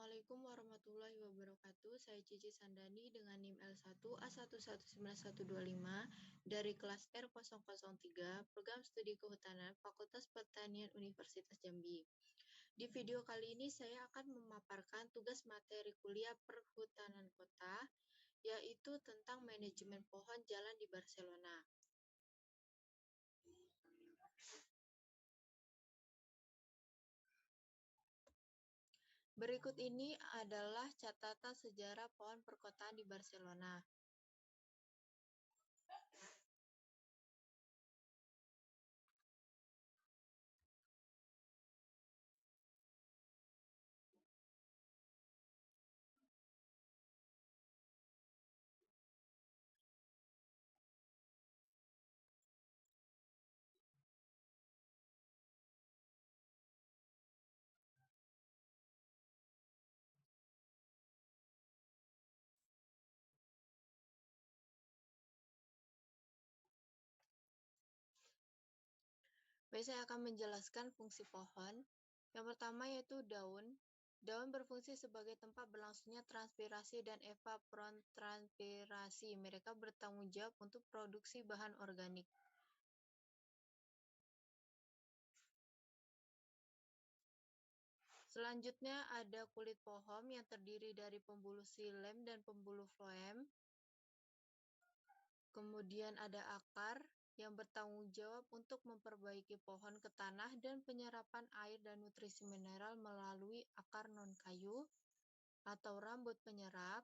Assalamualaikum warahmatullahi wabarakatuh. Saya Cici Sandani dengan NIM L1A1191125 dari kelas R003, Program Studi Kehutanan, Fakultas Pertanian Universitas Jambi. Di video kali ini saya akan memaparkan tugas materi kuliah Perhutanan Kota, yaitu tentang manajemen pohon jalan di Barcelona. Berikut ini adalah catatan sejarah pohon perkotaan di Barcelona. Baik, saya akan menjelaskan fungsi pohon. Yang pertama yaitu daun. Daun berfungsi sebagai tempat berlangsungnya transpirasi dan evapotranspirasi. Mereka bertanggung jawab untuk produksi bahan organik. Selanjutnya ada kulit pohon yang terdiri dari pembuluh xilem dan pembuluh floem. Kemudian ada akar yang bertanggung jawab untuk memperbaiki pohon ke tanah dan penyerapan air dan nutrisi mineral melalui akar non-kayu atau rambut penyerap.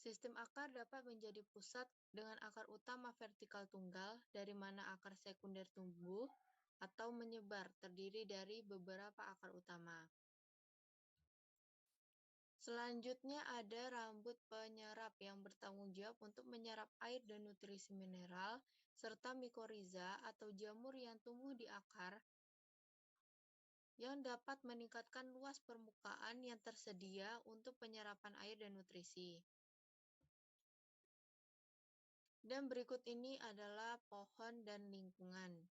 Sistem akar dapat menjadi pusat dengan akar utama vertikal tunggal, dari mana akar sekunder tumbuh atau menyebar, terdiri dari beberapa akar utama. Selanjutnya ada rambut penyerap yang bertanggung jawab untuk menyerap air dan nutrisi mineral, serta mikoriza atau jamur yang tumbuh di akar yang dapat meningkatkan luas permukaan yang tersedia untuk penyerapan air dan nutrisi. Dan berikut ini adalah pohon dan lingkungan.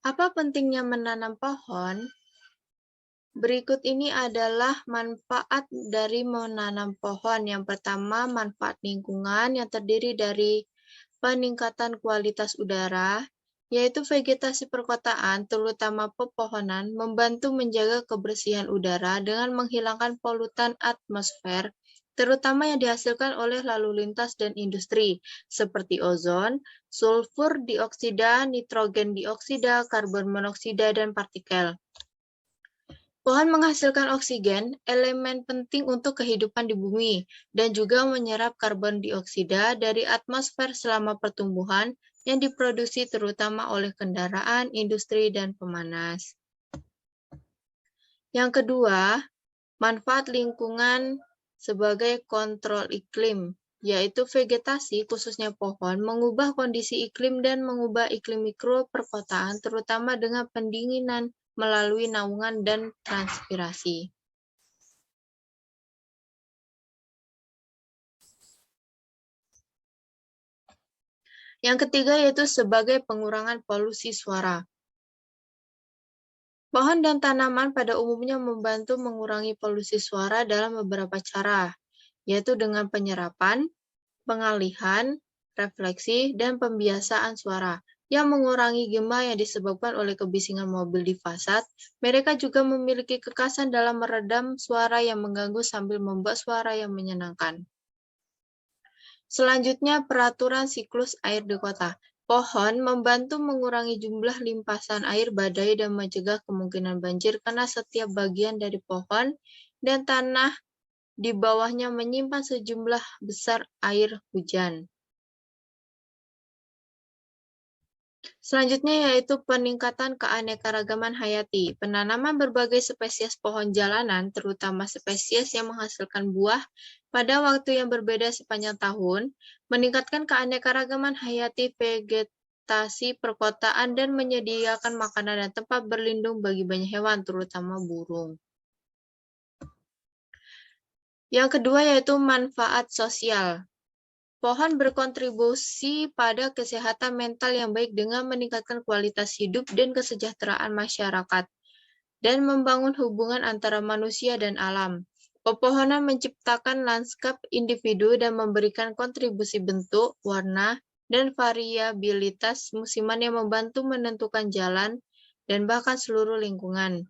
Apa pentingnya menanam pohon? Berikut ini adalah manfaat dari menanam pohon. Yang pertama, manfaat lingkungan yang terdiri dari peningkatan kualitas udara, yaitu vegetasi perkotaan, terutama pepohonan, membantu menjaga kebersihan udara dengan menghilangkan polutan atmosfer, terutama yang dihasilkan oleh lalu lintas dan industri, seperti ozon, sulfur dioksida, nitrogen dioksida, karbon monoksida, dan partikel. Pohon menghasilkan oksigen, elemen penting untuk kehidupan di bumi, dan juga menyerap karbon dioksida dari atmosfer selama pertumbuhan yang diproduksi terutama oleh kendaraan, industri, dan pemanas. Yang kedua, manfaat lingkungan sebagai kontrol iklim, yaitu vegetasi, khususnya pohon, mengubah kondisi iklim dan mengubah iklim mikro perkotaan, terutama dengan pendinginan melalui naungan dan transpirasi. Yang ketiga yaitu sebagai pengurangan polusi suara. Pohon dan tanaman pada umumnya membantu mengurangi polusi suara dalam beberapa cara, yaitu dengan penyerapan, pengalihan, refleksi, dan pembiasaan suara yang mengurangi gema yang disebabkan oleh kebisingan mobil di fasad. Mereka juga memiliki kekhasan dalam meredam suara yang mengganggu sambil membuat suara yang menyenangkan. Selanjutnya, peraturan siklus air di kota. Pohon membantu mengurangi jumlah limpasan air badai dan mencegah kemungkinan banjir karena setiap bagian dari pohon dan tanah di bawahnya menyimpan sejumlah besar air hujan. Selanjutnya yaitu peningkatan keanekaragaman hayati. Penanaman berbagai spesies pohon jalanan, terutama spesies yang menghasilkan buah pada waktu yang berbeda sepanjang tahun, meningkatkan keanekaragaman hayati vegetasi perkotaan dan menyediakan makanan dan tempat berlindung bagi banyak hewan, terutama burung. Yang kedua yaitu manfaat sosial. Pohon berkontribusi pada kesehatan mental yang baik dengan meningkatkan kualitas hidup dan kesejahteraan masyarakat, dan membangun hubungan antara manusia dan alam. Pepohonan menciptakan lanskap individu dan memberikan kontribusi bentuk, warna, dan variabilitas musiman yang membantu menentukan jalan dan bahkan seluruh lingkungan.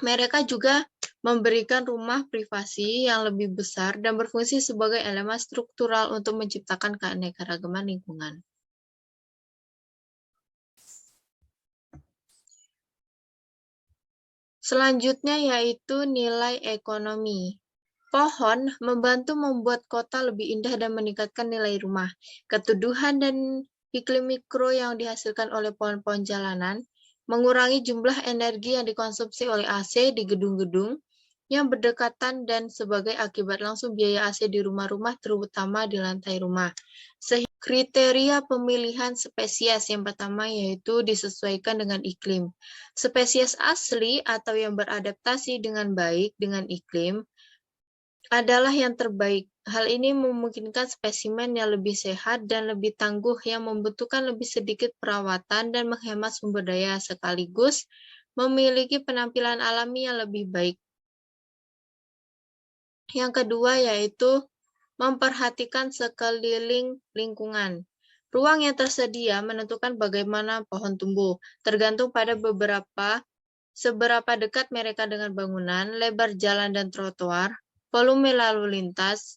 Mereka juga memberikan rumah privasi yang lebih besar dan berfungsi sebagai elemen struktural untuk menciptakan keanekaragaman lingkungan. Selanjutnya yaitu nilai ekonomi. Pohon membantu membuat kota lebih indah dan meningkatkan nilai rumah. Keteduhan dan iklim mikro yang dihasilkan oleh pohon-pohon jalanan mengurangi jumlah energi yang dikonsumsi oleh AC di gedung-gedung yang berdekatan dan sebagai akibat langsung biaya AC di rumah-rumah terutama di lantai rumah. Kriteria pemilihan spesies yang pertama yaitu disesuaikan dengan iklim. Spesies asli atau yang beradaptasi dengan baik dengan iklim adalah yang terbaik. Hal ini memungkinkan spesimen yang lebih sehat dan lebih tangguh yang membutuhkan lebih sedikit perawatan dan menghemat sumber daya sekaligus memiliki penampilan alami yang lebih baik. Yang kedua yaitu memperhatikan sekeliling lingkungan. Ruang yang tersedia menentukan bagaimana pohon tumbuh, tergantung pada seberapa dekat mereka dengan bangunan, lebar jalan dan trotoar, volume lalu lintas,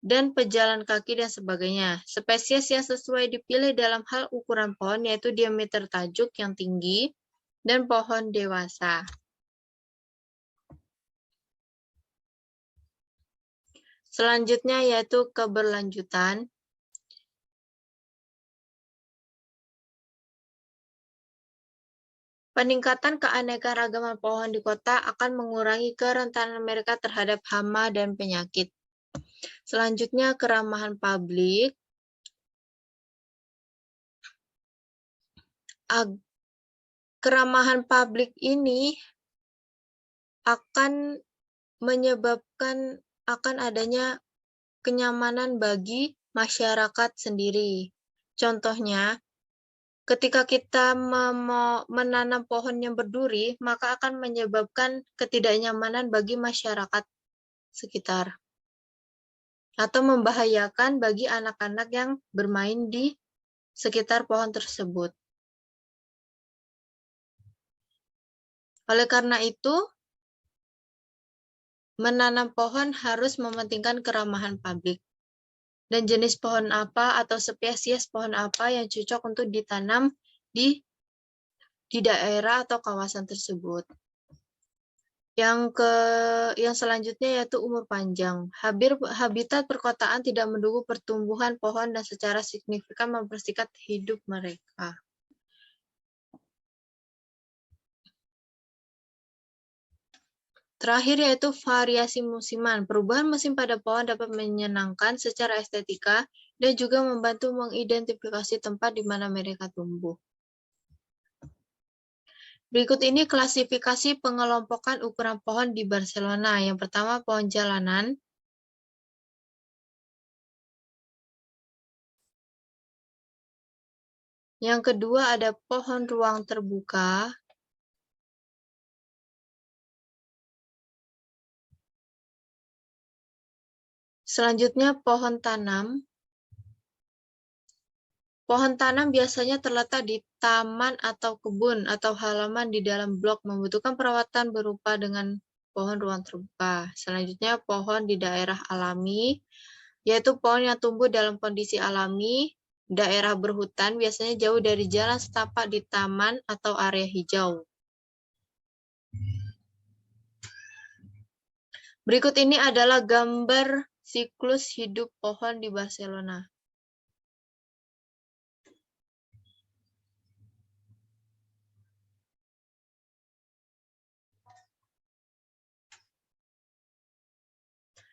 dan pejalan kaki dan sebagainya. Spesies yang sesuai dipilih dalam hal ukuran pohon yaitu diameter tajuk yang tinggi dan pohon dewasa. Selanjutnya yaitu keberlanjutan. Peningkatan keanekaragaman pohon di kota akan mengurangi kerentanan mereka terhadap hama dan penyakit. Selanjutnya keramahan publik. Keramahan publik ini akan menyebabkan akan adanya kenyamanan bagi masyarakat sendiri. Contohnya, ketika kita menanam pohon yang berduri, maka akan menyebabkan ketidaknyamanan bagi masyarakat sekitar. Atau membahayakan bagi anak-anak yang bermain di sekitar pohon tersebut. Oleh karena itu, menanam pohon harus mementingkan keramahan publik. Dan jenis pohon apa atau spesies pohon apa yang cocok untuk ditanam di daerah atau kawasan tersebut. Yang selanjutnya yaitu umur panjang. Habitat perkotaan tidak mendukung pertumbuhan pohon dan secara signifikan mempersingkat hidup mereka. Terakhir yaitu variasi musiman. Perubahan musim pada pohon dapat menyenangkan secara estetika dan juga membantu mengidentifikasi tempat di mana mereka tumbuh. Berikut ini klasifikasi pengelompokan ukuran pohon di Barcelona. Yang pertama, pohon jalanan. Yang kedua ada pohon ruang terbuka. Selanjutnya pohon tanam. Pohon tanam biasanya terletak di taman atau kebun atau halaman di dalam blok, membutuhkan perawatan berupa dengan pohon ruang terbuka. Selanjutnya pohon di daerah alami, yaitu pohon yang tumbuh dalam kondisi alami, daerah berhutan, biasanya jauh dari jalan setapak di taman atau area hijau. Berikut ini adalah gambar siklus hidup pohon di Barcelona.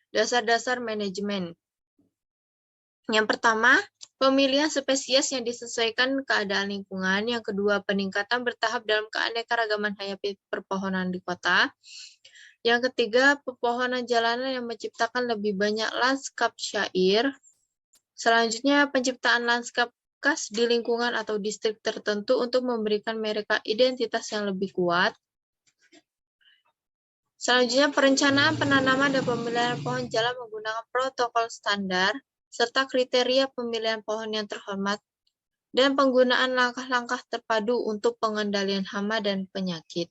Dasar-dasar manajemen. Yang pertama, pemilihan spesies yang disesuaikan keadaan lingkungan. Yang kedua, peningkatan bertahap dalam keanekaragaman hayati perpohonan di kota. Yang ketiga, pepohonan jalanan yang menciptakan lebih banyak lanskap syair. Selanjutnya, penciptaan lanskap khas di lingkungan atau distrik tertentu untuk memberikan mereka identitas yang lebih kuat. Selanjutnya, perencanaan penanaman dan pemilihan pohon jalan menggunakan protokol standar, serta kriteria pemilihan pohon yang terhormat, dan penggunaan langkah-langkah terpadu untuk pengendalian hama dan penyakit.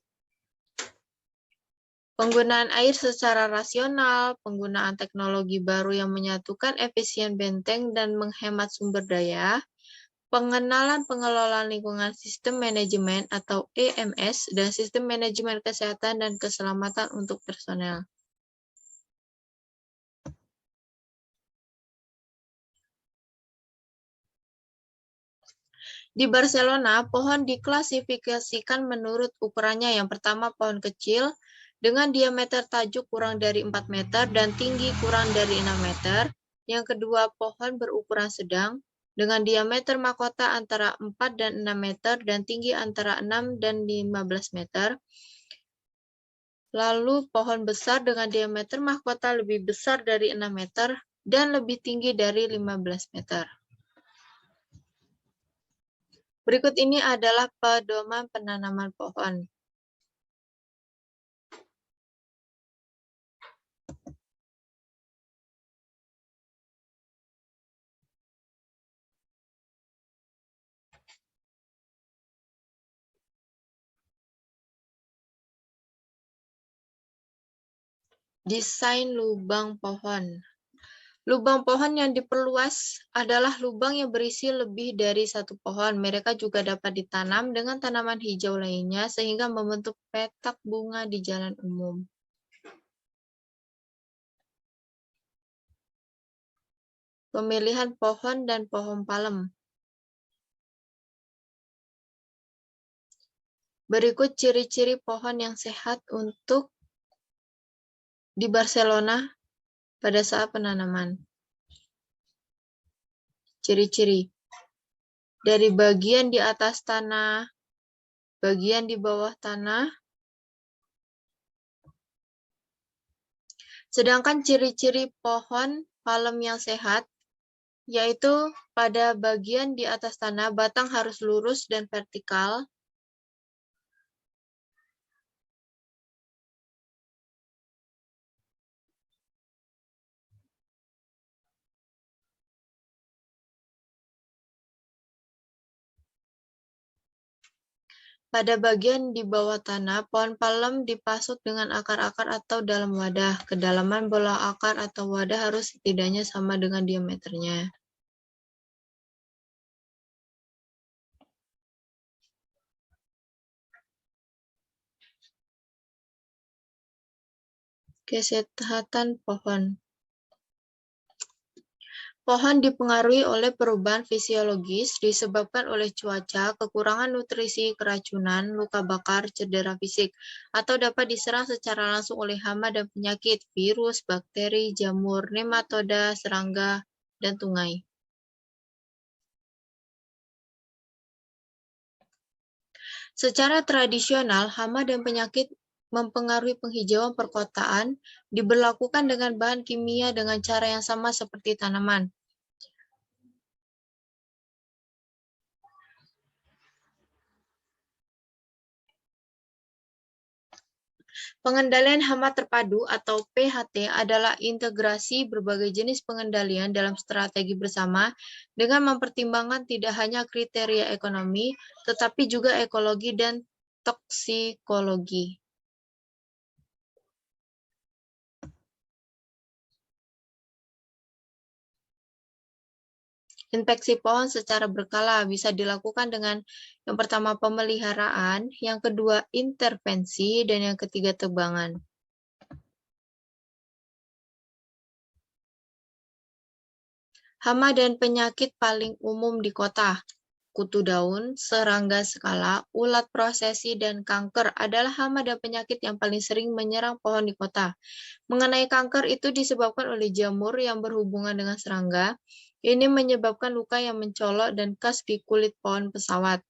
Penggunaan air secara rasional, penggunaan teknologi baru yang menyatukan efisien benteng dan menghemat sumber daya, pengenalan pengelolaan lingkungan sistem manajemen atau EMS, dan sistem manajemen kesehatan dan keselamatan untuk personel. Di Barcelona, pohon diklasifikasikan menurut ukurannya. Yang pertama, pohon kecil dengan diameter tajuk kurang dari 4 meter dan tinggi kurang dari 6 meter. Yang kedua, pohon berukuran sedang dengan diameter mahkota antara 4 dan 6 meter dan tinggi antara 6 dan 15 meter. Lalu, pohon besar dengan diameter mahkota lebih besar dari 6 meter dan lebih tinggi dari 15 meter. Berikut ini adalah pedoman penanaman pohon. Desain lubang pohon. Lubang pohon yang diperluas adalah lubang yang berisi lebih dari satu pohon. Mereka juga dapat ditanam dengan tanaman hijau lainnya sehingga membentuk petak bunga di jalan umum. Pemilihan pohon dan pohon palem. Berikut ciri-ciri pohon yang sehat untuk di Barcelona pada saat penanaman. Ciri-ciri. Dari bagian di atas tanah, bagian di bawah tanah. Sedangkan ciri-ciri pohon palem yang sehat, yaitu pada bagian di atas tanah, batang harus lurus dan vertikal. Pada bagian di bawah tanah, pohon palem dipasok dengan akar-akar atau dalam wadah. Kedalaman bola akar atau wadah harus setidaknya sama dengan diameternya. Kesehatan pohon. Pohon dipengaruhi oleh perubahan fisiologis disebabkan oleh cuaca, kekurangan nutrisi, keracunan, luka bakar, cedera fisik, atau dapat diserang secara langsung oleh hama dan penyakit, virus, bakteri, jamur, nematoda, serangga, dan tungai. Secara tradisional, hama dan penyakit mempengaruhi penghijauan perkotaan diberlakukan dengan bahan kimia dengan cara yang sama seperti tanaman. Pengendalian hama terpadu atau PHT adalah integrasi berbagai jenis pengendalian dalam strategi bersama dengan mempertimbangkan tidak hanya kriteria ekonomi, tetapi juga ekologi dan toksikologi. Infeksi pohon secara berkala bisa dilakukan dengan yang pertama pemeliharaan, yang kedua intervensi, dan yang ketiga tebangan. Hama dan penyakit paling umum di kota, kutu daun, serangga skala, ulat prosesi, dan kanker adalah hama dan penyakit yang paling sering menyerang pohon di kota. Mengenai kanker itu disebabkan oleh jamur yang berhubungan dengan serangga. Ini menyebabkan luka yang mencolok dan kas di kulit pohon pesawat.